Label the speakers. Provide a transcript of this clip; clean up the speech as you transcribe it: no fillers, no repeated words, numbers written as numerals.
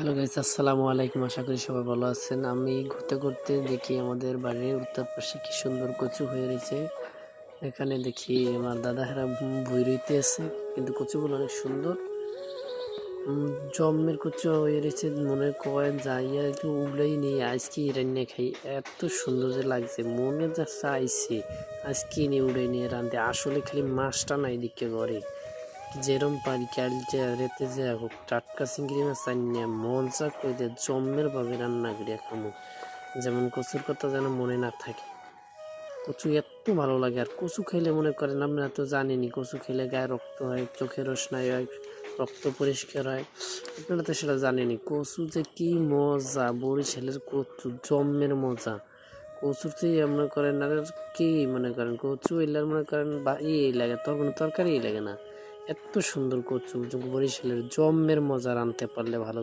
Speaker 1: Hello guys, আসসালামু আলাইকুম। আশা করি সবাই ভালো আছেন। আমি ঘুরতে ঘুরতে দেখি আমাদের বাড়ির উত্তর পাশে কি সুন্দর কচু হয়ে রয়েছে। এখানে দেখি আমার দাদা হেরা ভুই রইতে আছে, কিন্তু কচুগুলো অনেক সুন্দর। জম্মের কচু হয়ে রয়েছে, মনে কয় যাইয়া একটু উগলাই নিয়ে আজকে রান্না খাই। এত সুন্দর যে লাগছে, মনে যা চাইছে আজকে নিয়ে উড়াই নিয়ে রান্ধতে। আসলে খালি মাছটা নাই দিকে ঘরে যেরম পারি কাল যে রেতে যে হোক টাটকা চিংড়ি মাছ আনিয়ে মজা করে দিয়ে জম্মের ভাবে রান্না করিয়া খামো, যেমন কচুর কথা যেন মনে না থাকে। কচু এত ভালো লাগে। আর কচু খাইলে মনে করেন, আপনারা তো জানেনই, কচু খেলে গায়ে রক্ত হয়, চোখের রোশনাই হয়, রক্ত পরিষ্কার হয়। আপনারা তো সেটা জানেনই। কচু যে কি মজা, বরিশালের কচু জম্মের মজা। কচুতেই মনে করেন আর কি মনে করেন, কচু এলার মনে করেন বা লাগে, তোর কোনো তরকারি লাগে না। এত সুন্দর কচু, বরিশালের জম্মের মজা রানতে পারলে ভালো।